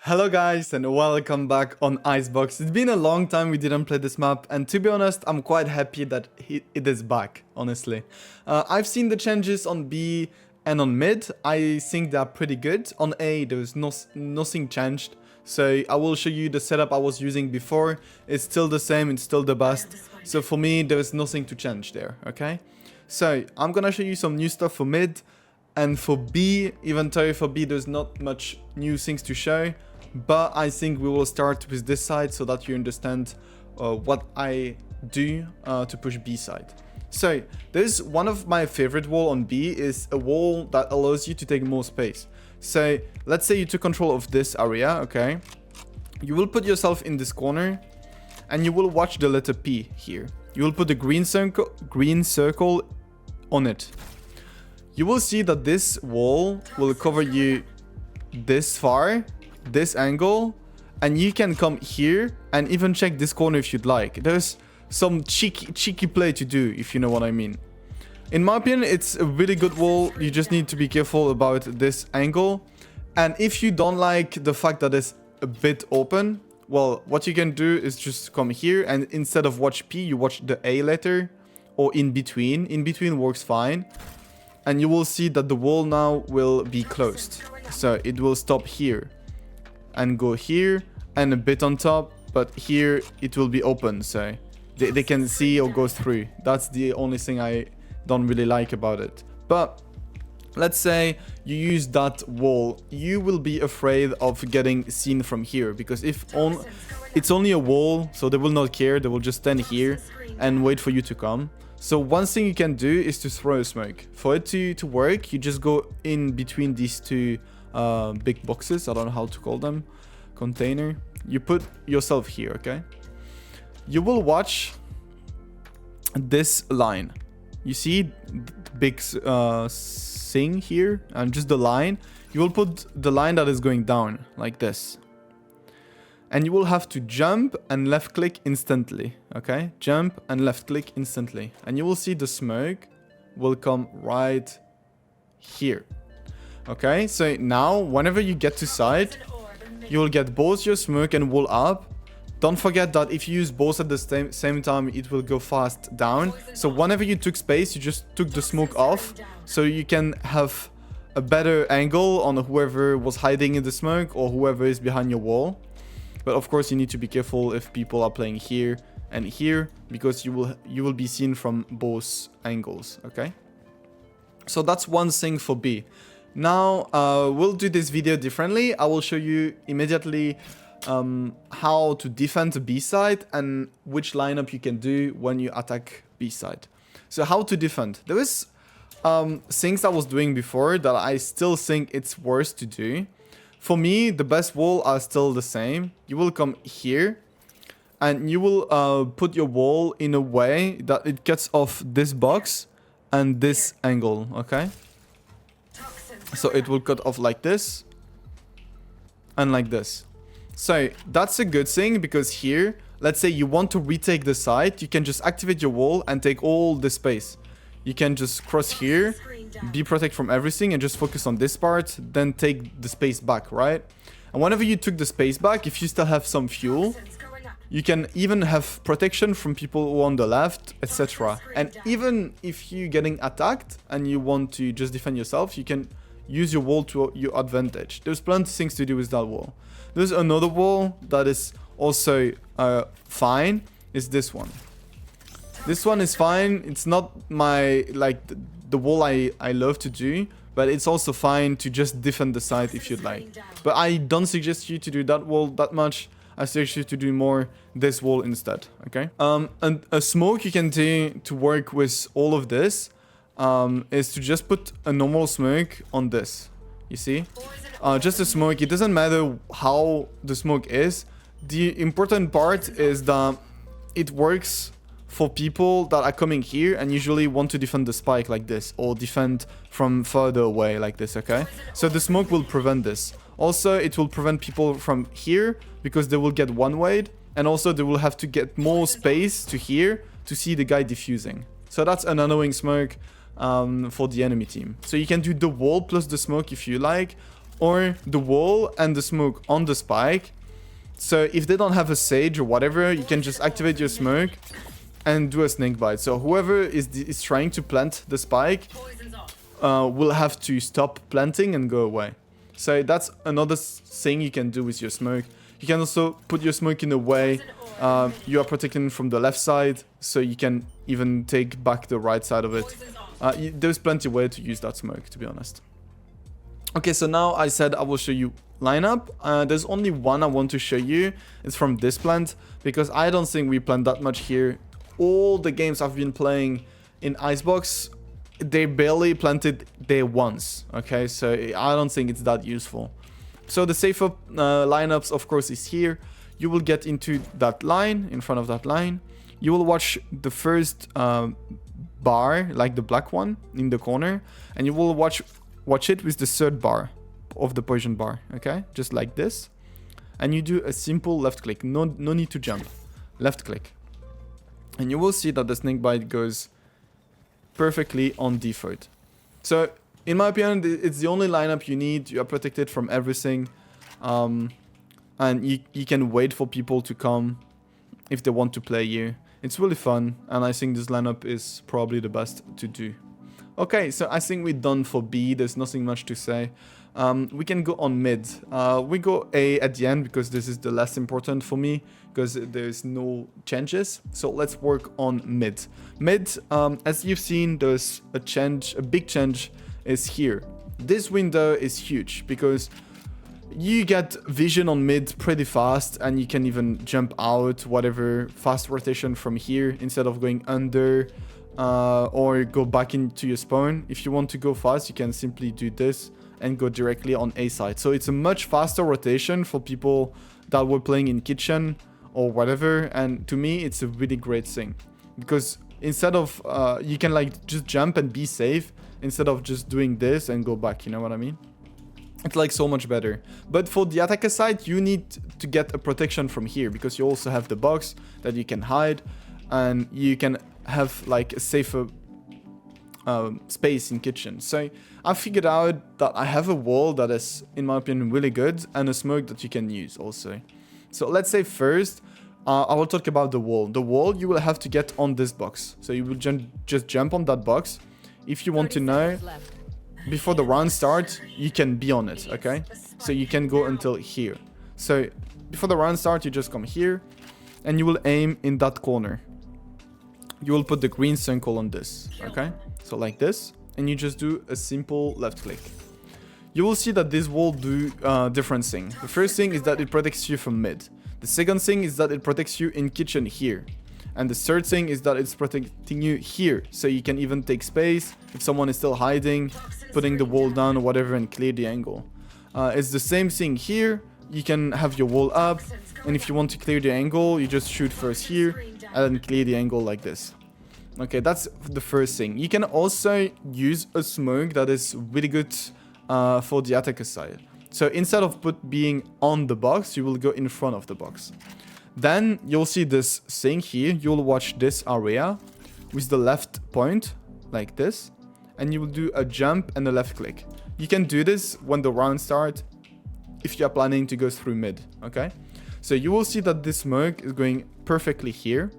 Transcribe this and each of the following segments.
Hello guys and welcome back on Icebox. It's been a long time we didn't play this map, and to be honest I'm quite happy that it is back, honestly. I've seen the changes on B and on mid. I think they're pretty good. On A there's nothing changed, so I will show you the setup I was using before. It's still the same, it's still the best, so for me there's nothing to change there, okay? So I'm gonna show you some new stuff for mid. And for B, even though for B there's not much new things to show, but I think we will start with this side so that you understand what I do to push B side. So there's one of my favorite wall on B is a wall that allows you to take more space. So let's say you took control of this area, okay? You will put yourself in this corner and you will watch the letter P here. You will put the green circle on it. You will see that this wall will cover you this far, this angle, and you can come here and even check this corner if you'd like. There's some cheeky play to do, if you know what I mean. In my opinion, it's a really good wall. You just need to be careful about this angle. And if you don't like the fact that it's a bit open, well, what you can do is just come here and instead of watch P, you watch the A letter or in between. In between works fine. And you will see that the wall now will be closed. So it will stop here and go here and a bit on top, but here it will be open, so they can see or go through. That's the only thing I don't really like about it. But let's say you use that wall, you will be afraid of getting seen from here, because it's only a wall, so they will not care. They will just stand here and wait for you to come. So one thing you can do is to throw a smoke. For it to work, you just go in between these two big boxes. I don't know how to call them. Container. You put yourself here, okay? You will watch this line. You see the big thing here and just the line. You will put the line that is going down like this. And you will have to jump and left click instantly, okay? Jump and left click instantly. And you will see the smoke will come right here. Okay, so now whenever you get to side, you will get both your smoke and wall up. Don't forget that if you use both at the same time, it will go fast down. So whenever you took space, you just took the smoke off, so you can have a better angle on whoever was hiding in the smoke or whoever is behind your wall. But of course you need to be careful if people are playing here and here, because you will be seen from both angles, okay? So that's one thing for B. Now we'll do this video differently. I will show you immediately how to defend the B side and which lineup you can do when you attack B side. So how to defend. There is things I was doing before that I still think it's worth to do. For me, the best wall are still the same. You will come here and you will put your wall in a way that it gets off this box and this angle, okay? So it will cut off like this and like this. So that's a good thing, because here, let's say you want to retake the site, you can just activate your wall and take all the space. You can just cross here, be protected from everything and just focus on this part, then take the space back, right? And whenever you took the space back, if you still have some fuel, you can even have protection from people who are on the left, etc. And even if you're getting attacked and you want to just defend yourself, you can use your wall to your advantage. There's plenty of things to do with that wall. There's another wall that is also fine, is this one. This one is fine. It's not my, like, the wall I love to do, but it's also fine to just defend the site if you'd like. But I don't suggest you to do that wall that much. I suggest you to do more this wall instead, okay? And a smoke you can do to work with all of this is to just put a normal smoke on this. You see? Just a smoke. It doesn't matter how the smoke is. The important part is that it works for people that are coming here and usually want to defend the spike like this, or defend from further away like this, okay? So the smoke will prevent this. Also, it will prevent people from here because they will get one-wayed, and also they will have to get more space to here to see the guy defusing. So that's an annoying smoke for the enemy team. So you can do the wall plus the smoke if you like, or the wall and the smoke on the spike. So if they don't have a sage or whatever, you can just activate your smoke and do a snake bite. So whoever is trying to plant the spike will have to stop planting and go away. So that's another thing you can do with your smoke. You can also put your smoke in a way you are protecting from the left side, so you can even take back the right side of it. There's plenty of way to use that smoke, to be honest. Okay, so now I said I will show you lineup. There's only one I want to show you. It's from this plant, because I don't think we plant that much here. All the games I've been playing in Icebox, they barely planted there once. Okay, so I don't think it's that useful. So the safer lineups, of course, is here. You will get into that line, in front of that line. You will watch the first bar, like the black one in the corner, and you will watch it with the third bar of the poison bar. Okay, just like this, and you do a simple left click. No need to jump. Left click, and you will see that the snake bite goes perfectly on default. So in my opinion, it's the only lineup you need. You are protected from everything, and you can wait for people to come if they want to play you. It's really fun, and I think this lineup is probably the best to do. Okay, so I think we're done for B. There's nothing much to say. We can go on mid. We go A at the end because this is the less important for me, because there's no changes. So let's work on mid. Mid, as you've seen, there's a big change is here. This window is huge because you get vision on mid pretty fast, and you can even jump out, whatever, fast rotation from here instead of going under or go back into your spawn. If you want to go fast, you can simply do this and go directly on A side. So it's a much faster rotation for people that were playing in kitchen or whatever, and to me it's a really great thing, because instead of you can like just jump and be safe instead of just doing this and go back, you know what I mean? It's like so much better. But for the attacker side, you need to get a protection from here, because you also have the box that you can hide, and you can have like a safer space in kitchen. So I figured out that I have a wall that is, in my opinion, really good, and a smoke that you can use also. So let's say first, I will talk about the wall. The wall you will have to get on this box. So you will just jump on that box. If you want to know, before the round starts, you can be on it, okay? So you can go until here. So before the round starts, you just come here, and you will aim in that corner. You will put the green circle on this, okay? So like this, and you just do a simple left click. You will see that this will do different things. The first thing is that it protects you from mid. The second thing is that it protects you in kitchen here. And the third thing is that it's protecting you here. So you can even take space if someone is still hiding, putting the wall down or whatever, and clear the angle. It's the same thing here. You can have your wall up, and if you want to clear the angle, you just shoot first here and then clear the angle like this. Okay, that's the first thing. You can also use a smoke that is really good for the attacker side. So instead of being on the box, you will go in front of the box. Then you'll see this thing here. You'll watch this area with the left point like this, and you will do a jump and a left click. You can do this when the round starts if you are planning to go through mid, okay? So you will see that this smoke is going perfectly here.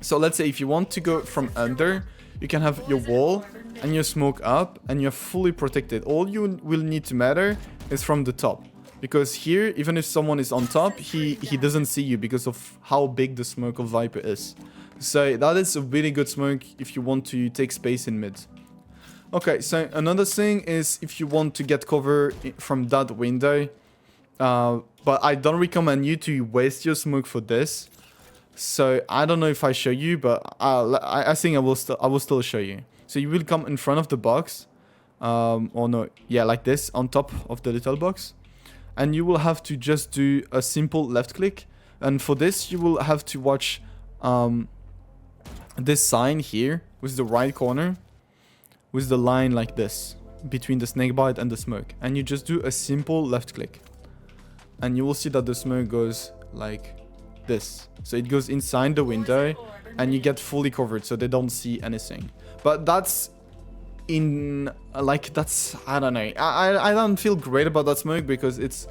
So let's say if you want to go from under, you can have your wall and your smoke up, and you're fully protected. All you will need to matter is from the top. Because here, even if someone is on top, he doesn't see you because of how big the smoke of Viper is. So that is a really good smoke if you want to take space in mid. Okay, so another thing is if you want to get cover from that window. But I don't recommend you to waste your smoke for this. So I don't know if I show you, but I think I will still show you. So you will come in front of the box. Or no, yeah, like this, on top of the little box. And you will have to just do a simple left click. And for this, you will have to watch this sign here with the right corner, with the line like this between the snakebite and the smoke. And you just do a simple left click. And you will see that the smoke goes like this. So it goes inside the window, and you get fully covered, so they don't see anything. But that's in like that's I don't know. I don't feel great about that smoke because it's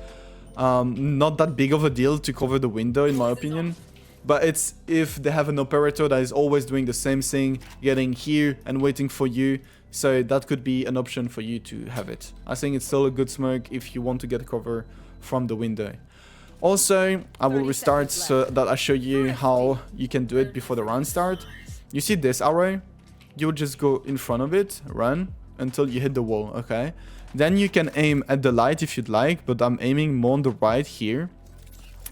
not that big of a deal to cover the window in my opinion. But it's if they have an operator that is always doing the same thing, getting here and waiting for you. So that could be an option for you to have it. I think it's still a good smoke if you want to get cover from the window. Also, I will restart so that I show you how you can do it before the round start. You see this arrow? You'll just go in front of it, run until you hit the wall, okay? Then you can aim at the light if you'd like, but I'm aiming more on the right here.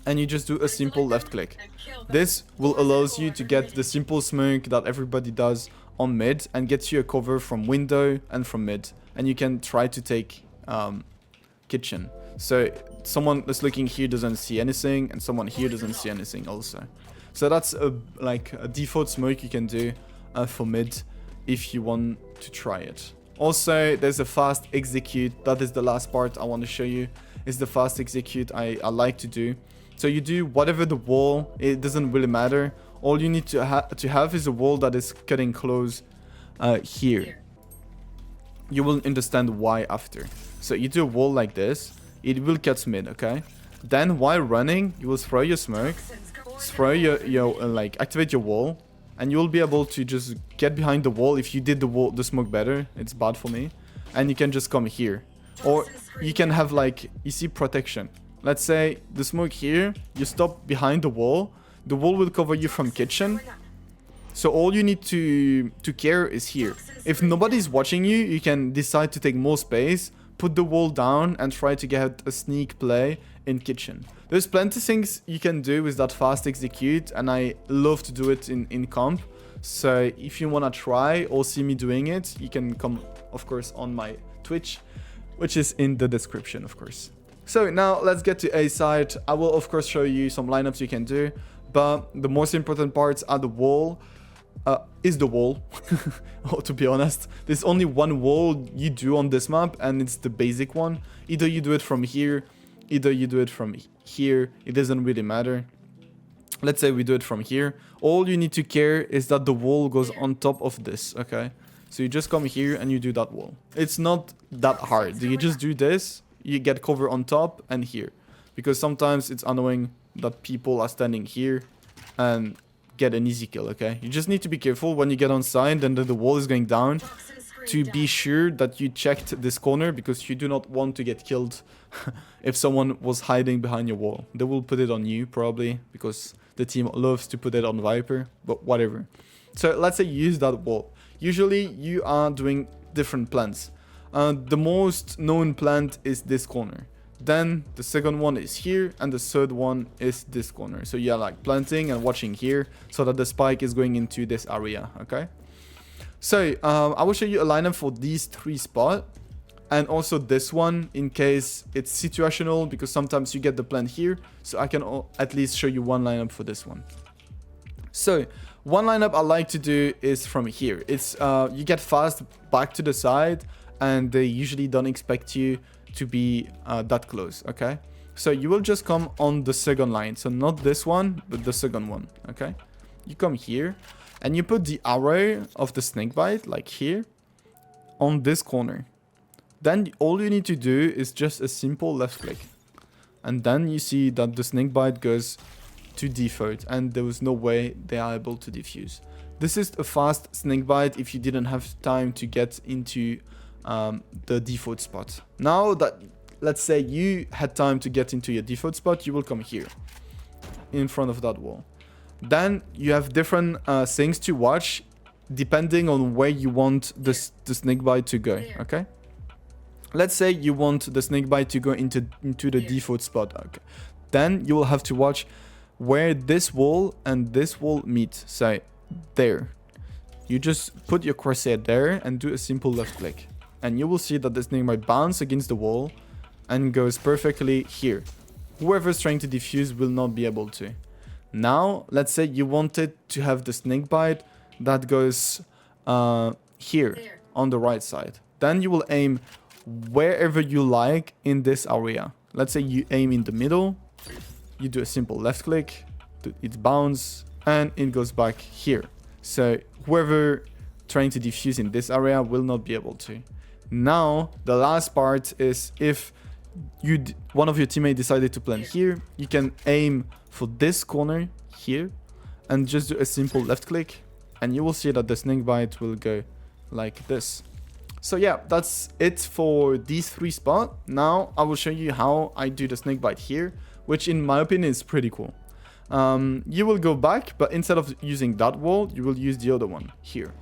And you just do a simple left click. This will allow you to get the simple smoke that everybody does on mid and gets you a cover from window and from mid. And you can try to take kitchen. So someone that's looking here doesn't see anything and someone here doesn't see anything also. So that's like a default smoke you can do for mid if you want to try it. Also, there's a fast execute. That is the last part I want to show you. Is the fast execute I like to do. So you do whatever the wall, it doesn't really matter. All you need to have is a wall that is cutting close here. You will understand why after. So you do a wall like this, it will cut mid, okay? Then while running, you will throw your smoke, throw your like activate your wall, and you will be able to just get behind the wall. If you did the smoke better, it's bad for me. And you can just come here. Or you can have like, you see protection. Let's say the smoke here, you stop behind the wall will cover you from kitchen. So all you need to care is here. If nobody's watching you, you can decide to take more space, put the wall down and try to get a sneak play in kitchen. There's plenty of things you can do with that fast execute and I love to do it in comp. So if you want to try or see me doing it, you can come of course on my Twitch, which is in the description of course. So now let's get to A side. I will of course show you some lineups you can do, but the most important parts are the wall. Is the wall. Oh, to be honest, there's only one wall you do on this map and it's the basic one. Either you do it from here, either you do it from here. It doesn't really matter. Let's say we do it from here. All you need to care is that the wall goes on top of this, okay? So you just come here and you do that wall. It's not that hard. You just do this. You get cover on top and here, because sometimes it's annoying that people are standing here and get an easy kill, okay? You just need to be careful when you get on side and then the wall is going down to be sure that you checked this corner, because you do not want to get killed if someone was hiding behind your wall. They will put it on you probably because the team loves to put it on Viper, but whatever. So let's say you use that wall. Usually you are doing different plans. The most known plant is this corner. Then the second one is here and the third one is this corner. So you're like planting and watching here so that the spike is going into this area, okay? So I will show you a lineup for these three spots and also this one in case it's situational, because sometimes you get the plant here. So I can at least show you one lineup for this one. So one lineup I like to do is from here. It's you get fast back to the side and they usually don't expect you to be that close, okay? So you will just come on the second line. So not this one, but the second one, okay? You come here and you put the arrow of the snakebite, like here, on this corner. Then all you need to do is just a simple left click. And then you see that the snakebite goes to default and there was no way they are able to defuse. This is a fast snakebite if you didn't have time to get into the default spot. Now that, let's say you had time to get into your default spot, you will come here in front of that wall. Then you have different things to watch depending on where you want the snakebite to go, okay? Let's say you want the snakebite to go into the default spot, okay? Then you will have to watch where this wall and this wall meet. So there, you just put your CURSEUR there and do a simple left click. And you will see that the snake might bounce against the wall and goes perfectly here. Whoever's trying to defuse will not be able to. Now, let's say you wanted to have the snake bite that goes here on the right side. Then you will aim wherever you like in this area. Let's say you aim in the middle. You do a simple left click. It bounces and it goes back here. So whoever trying to defuse in this area will not be able to. Now, the last part is if one of your teammates decided to plant here, you can aim for this corner here and just do a simple left click, and you will see that the snakebite will go like this. So yeah, that's it for these 3 spots. Now I will show you how I do the snakebite here, which in my opinion is pretty cool. You will go back, but instead of using that wall, you will use the other one here.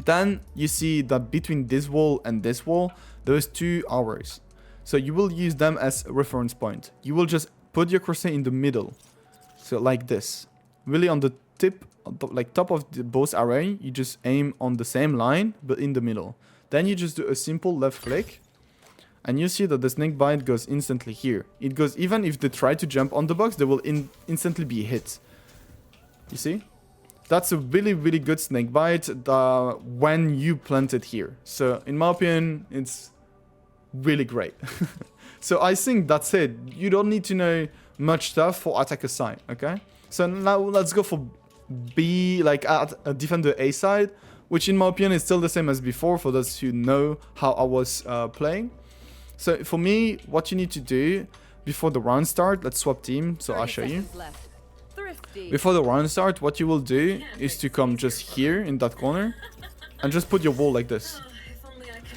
Then you see that between this wall and this wall, there's 2 arrows. So you will use them as a reference point. You will just put your cursor in the middle. So like this. Really on the tip, like top of the both array, you just aim on the same line, but in the middle. Then you just do a simple left click. And you see that the snakebite goes instantly here. It goes, even if they try to jump on the box, they will instantly be hit. You see? That's a really, really good snakebite when you plant it here. So in my opinion, it's really great. So I think that's it. You don't need to know much stuff for attacker side, okay? So now let's go for B, like at defender A side, which in my opinion is still the same as before for those who know how I was playing. So for me, what you need to do before the round start, let's swap team, so I'll show you. Before the round start, what you will do is to come just here in that corner and just put your wall like this.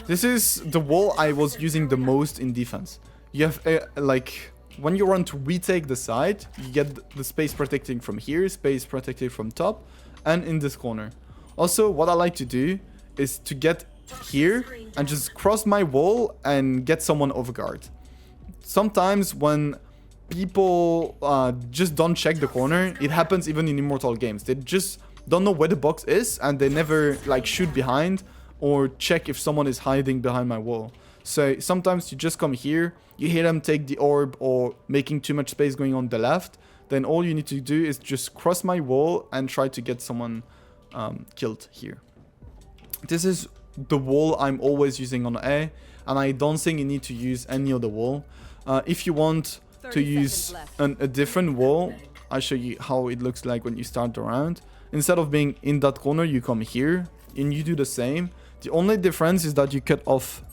This is the wall I was using the most in defense. You have like when you want to retake the side, you get the space protecting from here, space protected from top, and in this corner. Also, what I like to do is to get here and just cross my wall and get someone over guard. Sometimes when people just don't check the corner, it happens even in Immortal games. They just don't know where the box is and they never like shoot behind or check if someone is hiding behind my wall. So sometimes you just come here, you hear them take the orb or making too much space going on the left, then all you need to do is just cross my wall and try to get someone killed here. This is the wall I'm always using on A, and I don't think you need to use any other wall. If you want to use a different wall, I'll show you how it looks like when you start the round. Instead of being in that corner, you come here and you do the same. The only difference is that you cut off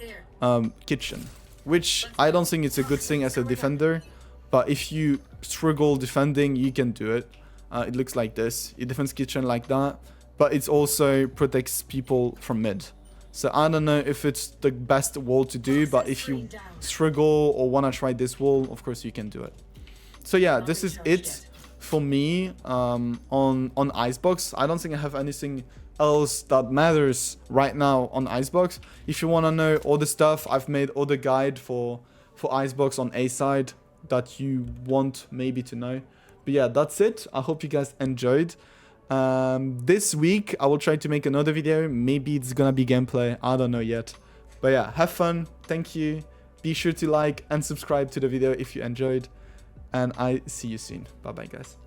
kitchen, which I don't think it's a good thing as a defender, but if you struggle defending, you can do it. It looks like this. It defends kitchen like that, but it also protects people from mid. So I don't know if it's the best wall to do, but if you struggle or want to try this wall, of course you can do it. So yeah, this is it for me on Icebox. I don't think I have anything else that matters right now on Icebox. If you want to know all the stuff, I've made other guide for Icebox on A side that you want maybe to know. But yeah, that's it. I hope you guys enjoyed. This week I will try to make another video. Maybe it's gonna be gameplay, I don't know yet. But yeah, have fun. Thank you. Be sure to like and subscribe to the video if you enjoyed, and I see you soon. Bye bye guys.